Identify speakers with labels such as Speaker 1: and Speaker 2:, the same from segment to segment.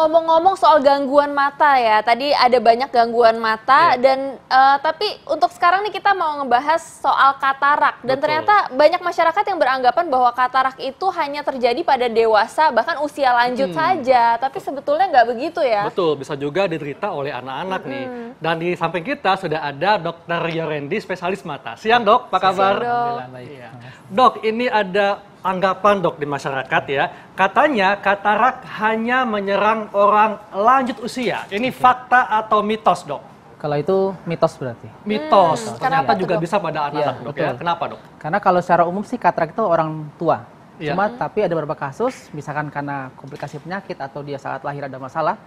Speaker 1: ngomong-ngomong soal gangguan mata ya, tadi ada banyak gangguan mata dan tapi untuk sekarang nih kita mau ngebahas soal katarak dan ternyata banyak masyarakat yang beranggapan bahwa katarak itu hanya terjadi pada dewasa bahkan usia lanjut saja, tapi sebetulnya nggak begitu ya.
Speaker 2: Betul, bisa juga diderita oleh anak-anak nih. Dan di samping kita sudah ada Dr. Yorendi, spesialis mata. Siang dok, apa kabar?
Speaker 1: Siang,
Speaker 3: Baik.
Speaker 2: Iya. Dok, ini ada anggapan dok di masyarakat ya, katanya katarak hanya menyerang orang lanjut usia. Ini fakta atau mitos dok?
Speaker 3: Kalau itu mitos berarti.
Speaker 2: Mitos, ternyata
Speaker 1: kenapa
Speaker 2: juga
Speaker 1: tuh, Dok?
Speaker 2: bisa pada anak-anak
Speaker 3: Iya,
Speaker 2: dok
Speaker 3: betul.
Speaker 2: ya. Kenapa dok?
Speaker 3: Karena kalau secara umum sih katarak itu orang tua.
Speaker 2: Iya.
Speaker 3: Cuma tapi ada beberapa kasus, misalkan karena komplikasi penyakit atau dia saat lahir ada masalah,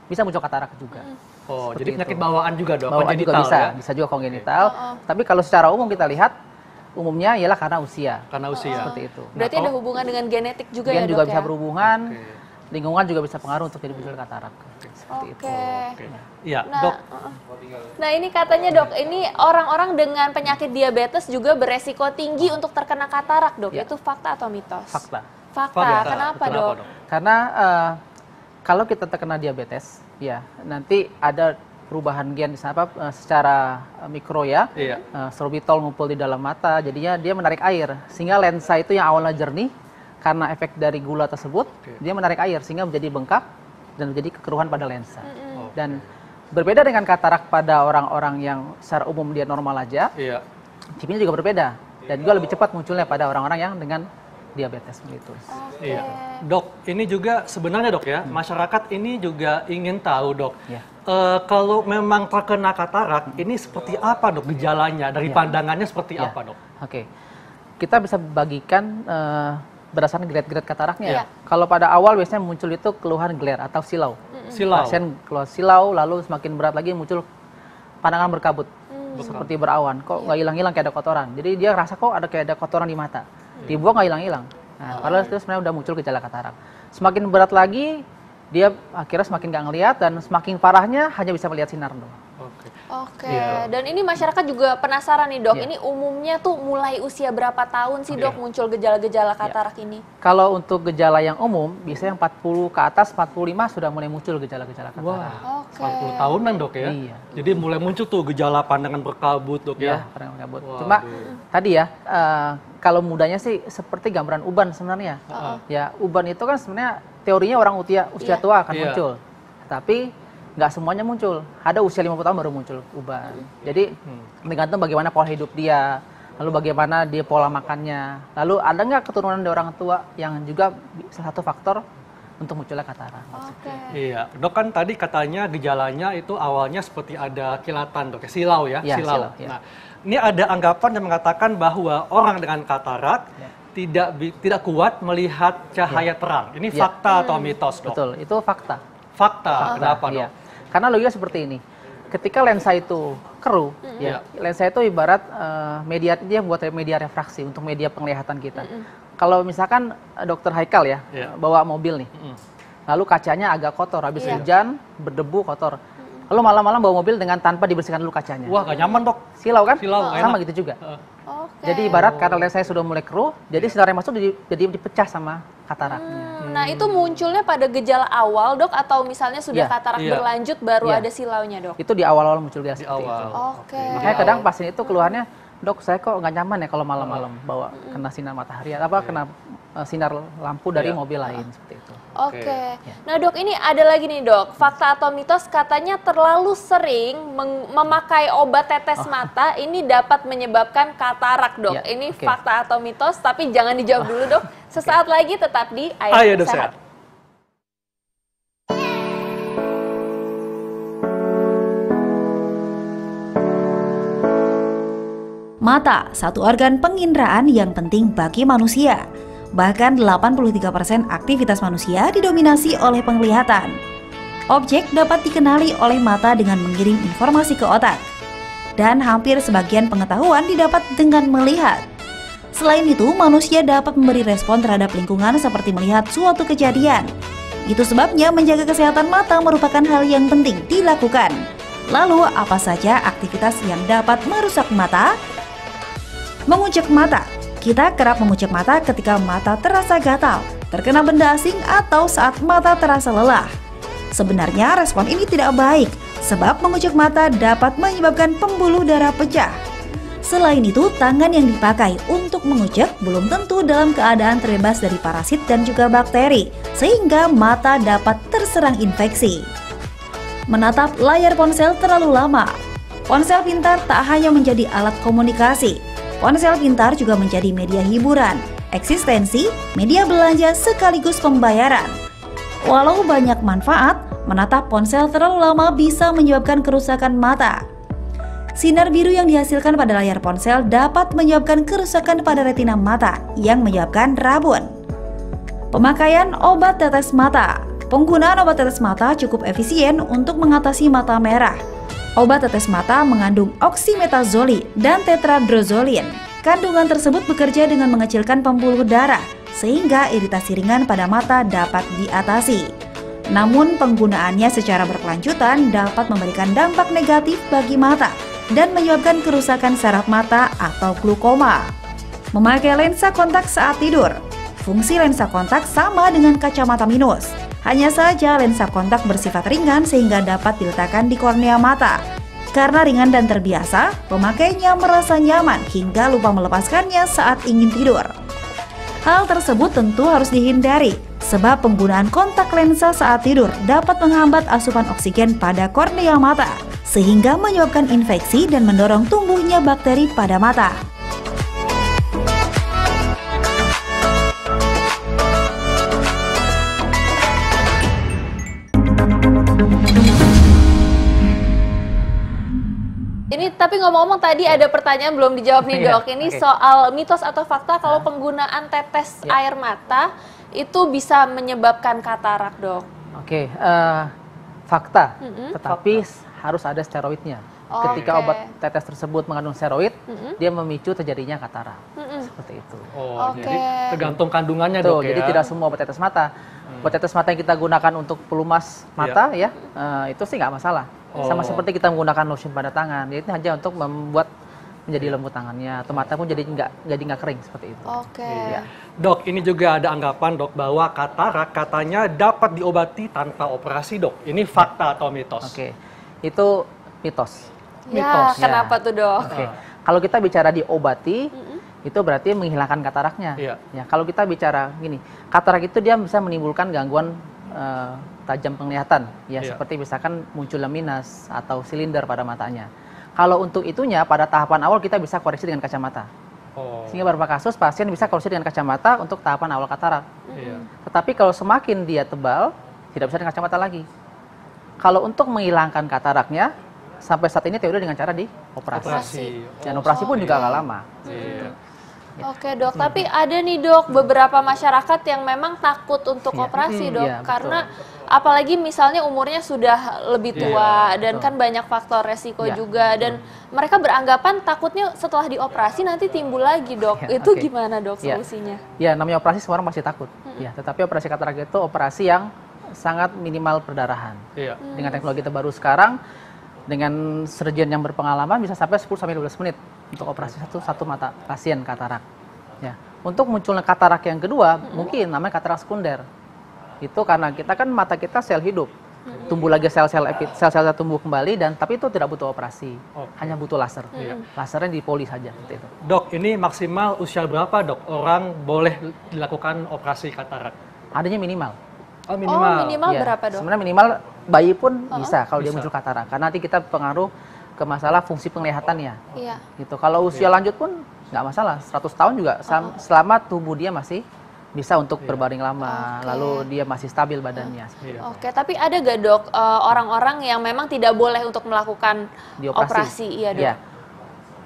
Speaker 3: bisa muncul katarak juga.
Speaker 2: Oh,
Speaker 3: Seperti
Speaker 2: jadi penyakit
Speaker 3: itu.
Speaker 2: bawaan juga dok,
Speaker 3: Bawaan juga
Speaker 2: kongenital
Speaker 3: bisa,
Speaker 2: ya?
Speaker 3: bisa juga kongenital. Tapi kalau secara umum kita lihat, umumnya ialah karena usia.
Speaker 2: Karena usia.
Speaker 3: Seperti itu.
Speaker 1: Berarti ada hubungan dengan genetik juga ya
Speaker 3: Gen
Speaker 1: dok
Speaker 3: juga
Speaker 1: ya?
Speaker 3: bisa berhubungan,
Speaker 2: Oke.
Speaker 3: lingkungan juga bisa pengaruh untuk jadi muncul katarak. Seperti itu.
Speaker 1: Oke.
Speaker 2: Iya,
Speaker 1: Nah,
Speaker 2: dok.
Speaker 1: nah ini katanya dok, ini orang-orang dengan penyakit diabetes juga beresiko tinggi untuk terkena katarak dok.
Speaker 3: Ya.
Speaker 1: Itu fakta atau mitos?
Speaker 3: Fakta.
Speaker 1: Fakta. Kenapa dok?
Speaker 3: Karena kalau kita terkena diabetes, ya nanti ada perubahan gen di sana secara mikro ya.
Speaker 2: Iya.
Speaker 3: Sorbitol ngumpul di dalam mata, jadinya dia menarik air sehingga lensa itu yang awalnya jernih karena efek dari gula tersebut, dia menarik air sehingga menjadi bengkak dan menjadi kekeruhan pada lensa. Dan berbeda dengan katarak pada orang-orang yang secara umum dia normal aja,
Speaker 2: Iya.
Speaker 3: tipenya juga berbeda dan juga lebih cepat munculnya pada orang-orang yang dengan diabetes begitu.
Speaker 2: Iya. Dok, ini juga sebenarnya dok ya, masyarakat ini juga ingin tahu dok,
Speaker 3: Ya.
Speaker 2: kalau memang terkena katarak, ini seperti apa dok gejalanya, dari pandangannya seperti
Speaker 3: Ya.
Speaker 2: apa dok?
Speaker 3: Oke, kita bisa bagikan berdasarkan grade-grade kataraknya.
Speaker 2: Iya.
Speaker 3: Kalau pada awal biasanya muncul itu keluhan glare atau silau.
Speaker 2: Silau.
Speaker 3: Pasien keluar silau, lalu semakin berat lagi muncul pandangan berkabut, seperti berawan. Kok nggak hilang-hilang kayak ada kotoran. Jadi dia rasa kok ada kayak ada kotoran di mata. Dibuang nggak hilang-hilang. Nah, padahal itu sebenarnya udah muncul gejala katarak. Semakin berat lagi, dia akhirnya semakin nggak ngelihat dan semakin parahnya hanya bisa melihat sinar doang.
Speaker 2: Oke.
Speaker 1: Oke,
Speaker 2: Iya.
Speaker 1: dan ini masyarakat juga penasaran nih dok,
Speaker 3: Iya.
Speaker 1: ini umumnya tuh mulai usia berapa tahun sih dok muncul gejala-gejala katarak ini?
Speaker 3: Kalau untuk gejala yang umum, biasanya 40 ke atas, 45 sudah mulai muncul gejala-gejala katarak.
Speaker 2: Wah,
Speaker 1: Oke.
Speaker 2: 40 tahunan dok ya?
Speaker 3: Iya.
Speaker 2: Jadi mulai muncul tuh gejala pandangan berkabut dok
Speaker 3: Ya,
Speaker 2: ya?
Speaker 3: pandangan berkabut.
Speaker 2: Waduh.
Speaker 3: Cuma tadi ya, kalau mudanya sih seperti gambaran uban sebenarnya. Ya, uban itu kan sebenarnya teorinya orang usia tua akan
Speaker 2: Iya.
Speaker 3: muncul. Tapi nggak semuanya muncul. Ada usia 50 tahun baru muncul uban. Jadi tergantung bagaimana pola hidup dia, lalu bagaimana dia pola makannya. Lalu ada nggak keturunan dari orang tua yang juga salah satu faktor untuk munculnya katarak.
Speaker 1: Oke.
Speaker 2: Iya, dok kan tadi katanya gejalanya itu awalnya seperti ada kilatan dok, ya, silau ya,
Speaker 3: Ya,
Speaker 2: silau.
Speaker 3: silau, ya.
Speaker 2: Nah, ini ada anggapan yang mengatakan bahwa orang dengan katarak tidak kuat melihat cahaya terang. Ini
Speaker 3: Ya.
Speaker 2: fakta atau mitos dok?
Speaker 3: Betul, itu fakta.
Speaker 2: Fakta, kenapa
Speaker 3: Iya.
Speaker 2: dok?
Speaker 3: Karena logika seperti ini. Ketika lensa itu keruh, ya, lensa itu ibarat media, dia buat media refraksi untuk media penglihatan kita. Kalau misalkan dokter Haikal ya, bawa mobil nih, lalu kacanya agak kotor, habis hujan, berdebu, kotor. Lalu malam-malam bawa mobil dengan tanpa dibersihkan dulu kacanya.
Speaker 2: Wah, gak nyaman dok.
Speaker 3: Silau kan?
Speaker 2: Silau, nggak
Speaker 3: Sama
Speaker 2: enak.
Speaker 3: gitu juga.
Speaker 1: Oke.
Speaker 3: Jadi ibarat karena lensanya sudah mulai keruh, jadi sinar yang masuk jadi dipecah sama kataraknya.
Speaker 1: Nah itu munculnya pada gejala awal dok atau misalnya sudah
Speaker 3: Iya.
Speaker 1: katarak
Speaker 2: Iya.
Speaker 1: berlanjut baru
Speaker 3: Iya.
Speaker 1: ada silaunya dok?
Speaker 3: Itu di awal-awal muncul gejala
Speaker 2: Di
Speaker 3: seperti
Speaker 2: awal.
Speaker 3: itu.
Speaker 1: Oke.
Speaker 3: Makanya kadang pasien itu keluarnya, dok saya kok nggak nyaman ya kalau malam-malam bawa kena sinar matahari, kena sinar lampu dari mobil lain seperti itu.
Speaker 1: Oke. Nah dok ini ada lagi nih dok, fakta atau mitos katanya terlalu sering memakai obat tetes mata ini dapat menyebabkan katarak dok.
Speaker 3: Ya,
Speaker 1: Ini
Speaker 3: oke.
Speaker 1: fakta atau mitos tapi jangan dijawab dulu dok. Sesaat lagi tetap di
Speaker 2: Ayo
Speaker 1: Ayo
Speaker 2: dok
Speaker 1: Sehat.
Speaker 2: sehat.
Speaker 4: Mata, satu organ penginderaan yang penting bagi manusia. Bahkan 83% aktivitas manusia didominasi oleh penglihatan. Objek dapat dikenali oleh mata dengan mengirim informasi ke otak. Dan hampir sebagian pengetahuan didapat dengan melihat. Selain itu, manusia dapat memberi respon terhadap lingkungan seperti melihat suatu kejadian. Itu sebabnya menjaga kesehatan mata merupakan hal yang penting dilakukan. Lalu, apa saja aktivitas yang dapat merusak mata? Mengucek mata. Kita kerap mengucek mata ketika mata terasa gatal, terkena benda asing, atau saat mata terasa lelah. Sebenarnya respon ini tidak baik, sebab mengucek mata dapat menyebabkan pembuluh darah pecah. Selain itu, tangan yang dipakai untuk mengucek belum tentu dalam keadaan terbebas dari parasit dan juga bakteri, sehingga mata dapat terserang infeksi. Menatap layar ponsel terlalu lama. Ponsel pintar tak hanya menjadi alat komunikasi. Ponsel pintar juga menjadi media hiburan, eksistensi, media belanja sekaligus pembayaran. Walau banyak manfaat, menatap ponsel terlalu lama bisa menyebabkan kerusakan mata. Sinar biru yang dihasilkan pada layar ponsel dapat menyebabkan kerusakan pada retina mata yang menyebabkan rabun. Pemakaian obat tetes mata. Penggunaan obat tetes mata cukup efisien untuk mengatasi mata merah. Obat tetes mata mengandung oksimetazolin dan tetradrozolin. Kandungan tersebut bekerja dengan mengecilkan pembuluh darah, sehingga iritasi ringan pada mata dapat diatasi. Namun penggunaannya secara berkelanjutan dapat memberikan dampak negatif bagi mata dan menyebabkan kerusakan saraf mata atau glaukoma. Memakai lensa kontak saat tidur. Fungsi lensa kontak sama dengan kacamata minus. Hanya saja lensa kontak bersifat ringan sehingga dapat diletakkan di kornea mata. Karena ringan dan terbiasa, pemakainya merasa nyaman hingga lupa melepaskannya saat ingin tidur. Hal tersebut tentu harus dihindari, sebab penggunaan kontak lensa saat tidur dapat menghambat asupan oksigen pada kornea mata, sehingga menyebabkan infeksi dan mendorong tumbuhnya bakteri pada mata.
Speaker 1: Ini tapi ngomong-ngomong tadi ada pertanyaan belum dijawab nih dok. Ini soal mitos atau fakta kalau penggunaan tetes air mata itu bisa menyebabkan katarak dok.
Speaker 3: Fakta, tetapi harus ada steroidnya. Ketika obat tetes tersebut mengandung steroid, dia memicu terjadinya katarak. Seperti itu.
Speaker 2: Jadi tergantung kandungannya dok ya.
Speaker 3: Jadi tidak semua obat tetes mata. Obat tetes mata yang kita gunakan untuk pelumas mata itu sih nggak masalah. Sama seperti kita menggunakan lotion pada tangan, itu hanya untuk membuat menjadi lembut tangannya, atau mata pun jadi nggak kering seperti itu.
Speaker 2: Dok, ini juga ada anggapan dok bahwa katarak katanya dapat diobati tanpa operasi dok. Ini fakta atau mitos?
Speaker 3: Itu mitos.
Speaker 1: Ya, kenapa tuh dok?
Speaker 3: Kalau kita bicara diobati, itu berarti menghilangkan kataraknya. Ya, kalau kita bicara gini, katarak itu dia bisa menimbulkan gangguan tajam penglihatan, seperti misalkan munculnya minus atau silinder pada matanya. Kalau untuk itunya pada tahapan awal kita bisa koreksi dengan kacamata. Sehingga beberapa kasus pasien bisa koreksi dengan kacamata untuk tahapan awal katarak. Tetapi kalau semakin dia tebal, tidak bisa dengan kacamata lagi. Kalau untuk menghilangkan kataraknya, sampai saat ini teori dengan cara dioperasi. Dan operasi pun juga nggak lama.
Speaker 1: Oke dok, tapi ada nih dok beberapa masyarakat yang memang takut untuk operasi dok, karena apalagi misalnya umurnya sudah lebih tua dan kan banyak faktor resiko juga, dan mereka beranggapan takutnya setelah dioperasi nanti timbul lagi dok. Itu gimana dok solusinya?
Speaker 3: Ya, namanya operasi semua orang pasti takut. Tetapi operasi katarak itu operasi yang sangat minimal perdarahan. Dengan teknologi terbaru sekarang, dengan surgeon yang berpengalaman bisa sampai 10-15 menit untuk operasi satu mata pasien katarak. Untuk munculnya katarak yang kedua, mungkin namanya katarak sekunder. Itu karena kita kan mata kita sel hidup, tumbuh lagi sel-sel tumbuh kembali, dan tapi itu tidak butuh operasi, hanya butuh laser. Lasernya di poli saja. Seperti itu.
Speaker 2: Dok, ini maksimal usia berapa dok orang boleh dilakukan operasi katarak?
Speaker 3: Adanya minimal.
Speaker 1: Minimal berapa dok?
Speaker 3: Sebenarnya minimal bayi pun bisa kalau dia muncul katarak, karena nanti kita pengaruh ke masalah fungsi penglihatannya. Gitu. Kalau usia lanjut pun nggak masalah, 100 tahun juga selama tubuh dia masih bisa untuk berbaring lama, lalu dia masih stabil badannya.
Speaker 1: Tapi ada gak dok orang-orang yang memang tidak boleh untuk melakukan operasi? Iya dok.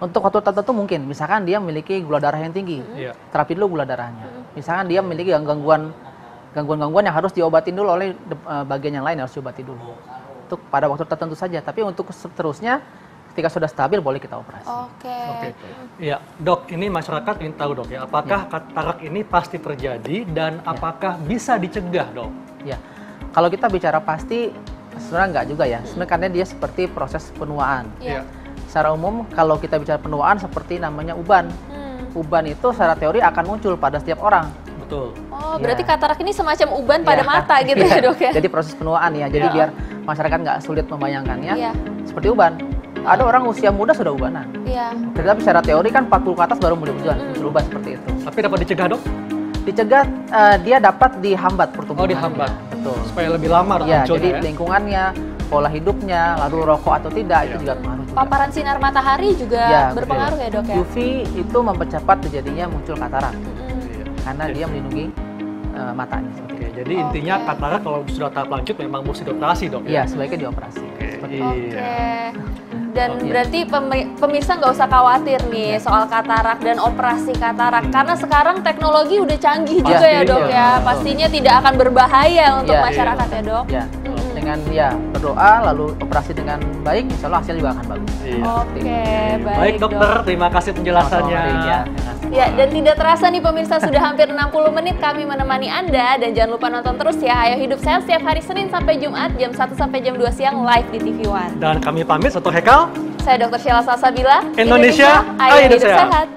Speaker 1: Untuk waktu tertentu mungkin, misalkan dia memiliki gula darah yang tinggi, terapi dulu gula darahnya. Misalkan dia memiliki gangguan yang harus diobatin dulu oleh bagian yang lain, harus diobati dulu. Untuk pada waktu tertentu saja, tapi untuk seterusnya ketika sudah stabil boleh kita operasi.
Speaker 2: Ya, dok, ini masyarakat ingin tahu dok ya, apakah katarak ini pasti terjadi dan apakah bisa dicegah dok?
Speaker 3: Ya, kalau kita bicara pasti sebenarnya enggak juga ya, sebenarnya karena dia seperti proses penuaan. Secara umum kalau kita bicara penuaan seperti namanya uban. Uban itu secara teori akan muncul pada setiap orang.
Speaker 2: Betul.
Speaker 1: Oh, berarti katarak ini semacam uban pada mata gitu ya dok ya?
Speaker 3: Jadi proses penuaan ya, jadi biar masyarakat nggak sulit membayangkannya, seperti uban. Ada orang usia muda sudah ubanan.
Speaker 1: Iya.
Speaker 3: Tetapi secara teori kan 40 ke atas baru mulai berubah seperti itu.
Speaker 2: Tapi dapat dicegah dok?
Speaker 3: Dicegah, dia dapat dihambat pertumbuhan.
Speaker 2: Oh, dihambat.
Speaker 3: Betul.
Speaker 2: Supaya lebih lama
Speaker 3: Ya,
Speaker 2: munculnya
Speaker 3: jadi lingkungannya, pola hidupnya, lalu rokok atau tidak, itu juga pengaruh.
Speaker 1: Paparan sinar matahari juga berpengaruh ya dok ya?
Speaker 3: UV itu mempercepat terjadinya muncul katarak. Karena dia melindungi matanya.
Speaker 2: Oke, jadi intinya katarak kalau sudah tahap lanjut memang mesti dioperasi dok ya?
Speaker 3: Iya, sebaiknya dioperasi.
Speaker 1: Oke. Dan berarti pemirsa nggak usah khawatir nih soal katarak dan operasi katarak. Karena sekarang teknologi udah canggih juga ya dok ya. Pastinya tidak akan berbahaya untuk masyarakat ya dok.
Speaker 3: Ya. Dengan berdoa lalu operasi dengan baik, insya Allah hasilnya juga akan bagus.
Speaker 1: Oke,
Speaker 2: baik dokter, terima kasih penjelasannya.
Speaker 1: Ya, dan tidak terasa nih pemirsa sudah hampir 60 menit kami menemani Anda. Dan jangan lupa nonton terus ya Ayo Hidup Sehat setiap hari Senin sampai Jumat jam 1 sampai jam 2 siang live di TV One.
Speaker 2: Dan kami pamit, satu Hekal.
Speaker 1: Saya Dr. Sheila Salsabila.
Speaker 2: Indonesia, Ayo Hidup Sehat.